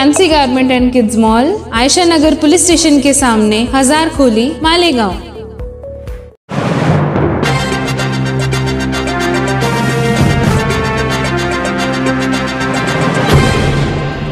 Fancy garment and kids mall, Ayesha Nagar police station के सामने, हजारखोली, मालेगांव।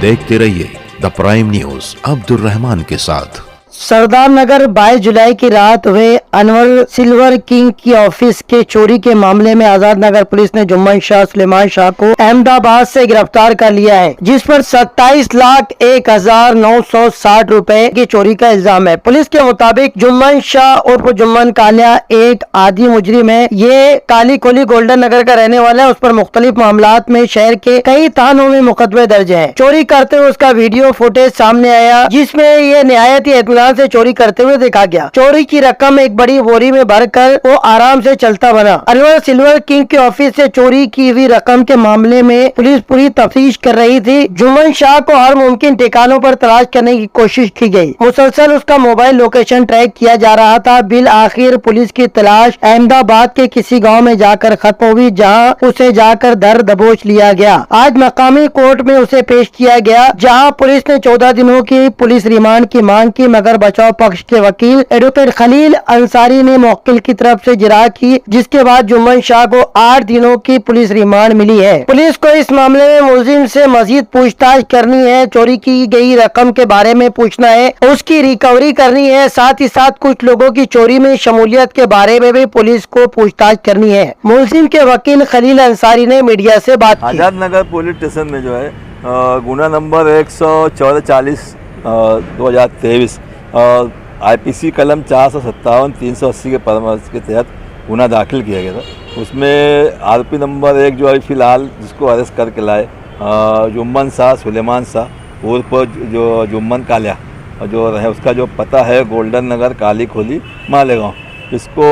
देखते रहिए the prime news Abdul Rahman के साथ। सरदार नगर 22 जुलाई की रात हुए अनवर सिल्वर किंग की ऑफिस के चोरी के मामले में आजाद नगर पुलिस ने जुम्मन शाह सुलेमान शाह को अहमदाबाद से गिरफ्तार कर लिया है, जिस पर 27,01,960 रुपए की चोरी का इल्जाम है। पुलिस के मुताबिक जुम्मन शाह उर्फ जुम्मन कालिया एक आदि मुजरिम है। ये काली खोली गोल्डन नगर का रहने वाला है। उस पर मुख्तलिफ मामलात में शहर के कई थानों में मुकदमे दर्ज है। चोरी करते हुए उसका वीडियो फुटेज सामने आया, जिसमें ये निहायत ही इत्मीनान से चोरी करते हुए देखा गया। चोरी की रकम एक बड़ी बोरी में भरकर वो आराम से चलता बना। अनवर सिल्वर किंग के ऑफिस से चोरी की हुई रकम के मामले में पुलिस पूरी तफ्तीश कर रही थी। जुम्मन शाह को हर मुमकिन ठिकानों पर तलाश करने की कोशिश की गई। मुसलसल उसका मोबाइल लोकेशन ट्रैक किया जा रहा था। बिल आखिर पुलिस की तलाश अहमदाबाद के किसी गाँव में जाकर खत्म हुई, जहाँ उसे जाकर दर दबोच लिया गया। आज मकामी कोर्ट में उसे पेश किया गया, जहाँ पुलिस ने 14 दिनों की पुलिस रिमांड की मांग की, मगर बचाव पक्ष के वकील एडवोकेट खलील अंसारी ने मौकिल की तरफ से जिरा की, जिसके बाद जुम्मन शाह को 8 दिनों की पुलिस रिमांड मिली है। पुलिस को इस मामले में मुलजिम से मजीद पूछताछ करनी है, चोरी की गई रकम के बारे में पूछना है, उसकी रिकवरी करनी है। साथ ही साथ कुछ लोगों की चोरी में शमूलियत के बारे में भी पुलिस को पूछताछ करनी है। मुलजिम के वकील खलील अंसारी ने मीडिया से बात की। आजाद नगर पुलिस स्टेशन में जो है गुना नंबर 144 2023 IPC कलम 457 380 के परामर्श के तहत गुना दाखिल किया गया था। उसमें आरोपी नंबर 1 जो अभी फ़िलहाल जिसको अरेस्ट करके लाए जुम्मन शाह सुलेमान शाह उर्फ जो जुम्मन कालिया जो है, उसका जो पता है गोल्डन नगर काली खोली मालेगांव। इसको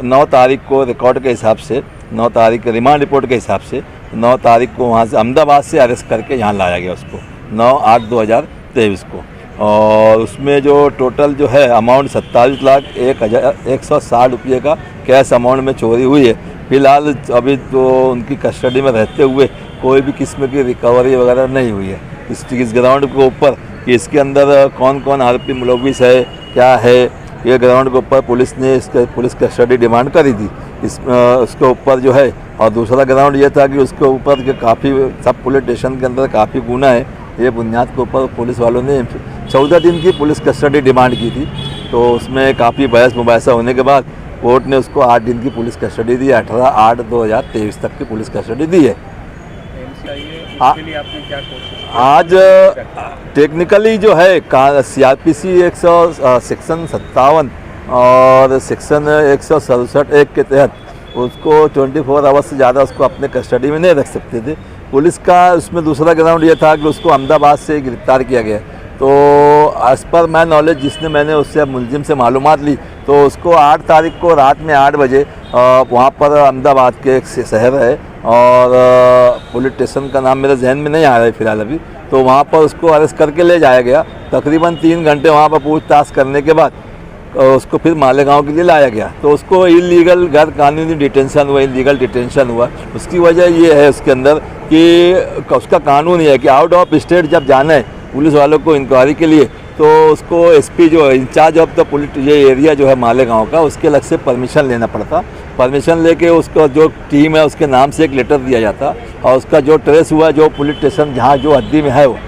9 तारीख को रिकॉर्ड के हिसाब से 9 तारीख रिमांड रिपोर्ट के हिसाब से 9 तारीख को वहाँ से अहमदाबाद से अरेस्ट करके यहाँ लाया गया उसको 9/8/2023 को। और उसमें जो टोटल जो है अमाउंट 27,01,160 रुपये का कैश अमाउंट में चोरी हुई है। फिलहाल अभी तो उनकी कस्टडी में रहते हुए कोई भी किस्म की रिकवरी वगैरह नहीं हुई है। इस ग्राउंड के ऊपर कि इसके अंदर कौन कौन आरोपी मुलविस है क्या है, ये ग्राउंड के ऊपर पुलिस ने पुलिस कस्टडी डिमांड करी थी। उसके ऊपर जो है, और दूसरा ग्राउंड ये था कि उसके ऊपर के काफ़ी सब पुलिस स्टेशन के अंदर काफ़ी गुना है। ये बुनियाद के ऊपर पुलिस वालों ने 14 दिन की पुलिस कस्टडी डिमांड की थी। तो उसमें काफ़ी बहस मुबाहिसा होने के बाद कोर्ट ने उसको 8 दिन की पुलिस कस्टडी दी। 18/8/2023 तक की पुलिस कस्टडी दी है। आज टेक्निकली जो है CRPC 100 सेक्शन 57 और सेक्शन 167 के तहत उसको 24 आवर्स से ज़्यादा उसको अपने कस्टडी में नहीं रख सकते थे। पुलिस का उसमें दूसरा ग्राउंड ये था कि उसको अहमदाबाद से गिरफ्तार किया गया। तो एज़ पर माई नॉलेज मैंने उससे मुलजिम से मालूमात ली, तो उसको 8 तारीख को रात में 8 बजे वहाँ पर अहमदाबाद के एक शहर है और पुलिस स्टेशन का नाम मेरे जहन में नहीं आ रहा है फ़िलहाल अभी, तो वहाँ पर उसको अरेस्ट करके ले जाया गया। तकरीबन 3 घंटे वहाँ पर पूछताछ करने के बाद उसको फिर मालेगांव के लिए लाया गया। तो उसको इलीगल गैर कानूनी डिटेंशन हुआ, इलीगल डिटेंशन हुआ। उसकी वजह ये है उसके अंदर कि उसका कानून ये है कि आउट ऑफ स्टेट जब जाना है पुलिस वालों को इंक्वायरी के लिए, तो उसको SP जो इंचार्ज ऑफ द पुलिस ये एरिया जो है मालेगांव का, उसके अलग से परमिशन लेना पड़ता। परमिशन लेके उसको जो टीम है उसके नाम से एक लेटर दिया जाता और उसका जो ट्रेस हुआ जो पुलिस स्टेशन जहाँ जो हद्दी में है वो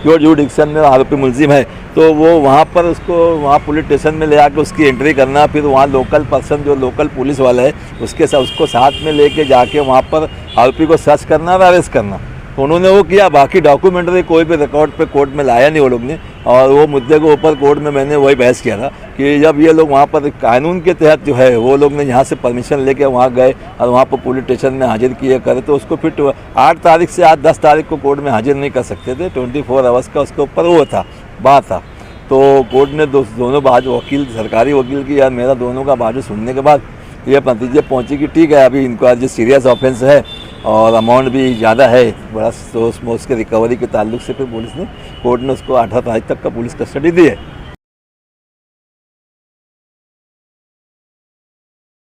जो जुडिक्शन में आरोपी मुलजिम है, तो वो वहाँ पर उसको वहाँ पुलिस स्टेशन में ले आकर उसकी एंट्री करना, फिर वहाँ लोकल पर्सन जो लोकल पुलिस वाला है उसके साथ उसको साथ में लेके जाके वहाँ पर आरोपी को सर्च करना और अरेस्ट करना। तो उन्होंने वो किया। बाकी डॉक्यूमेंट्री कोई भी रिकॉर्ड पे कोर्ट में लाया नहीं वो लोग ने। और वो मुद्दे के ऊपर कोर्ट में मैंने वही बहस किया था कि जब ये लोग वहाँ पर कानून के तहत जो है वो लोग ने यहाँ से परमिशन लेके वहाँ गए और वहाँ पर पुलिस स्टेशन में हाजिर किए करे, तो उसको फिर 8 तारीख से आज 10 तारीख को कोर्ट में हाजिर नहीं कर सकते थे। 24 आवर्स का उसके ऊपर वो था बात था। तो कोर्ट ने दोनों बाजू वकील सरकारी वकील की या मेरा दोनों का बाजू सुनने के बाद ये नतीजे पहुँची कि ठीक है अभी इनको आज सीरियस ऑफेंस है और अमाउंट भी ज़्यादा है बड़ा, तो उसके रिकवरी के ताल्लुक से फिर पुलिस ने कोर्ट ने उसको 18 तारीख तक का पुलिस कस्टडी दी है।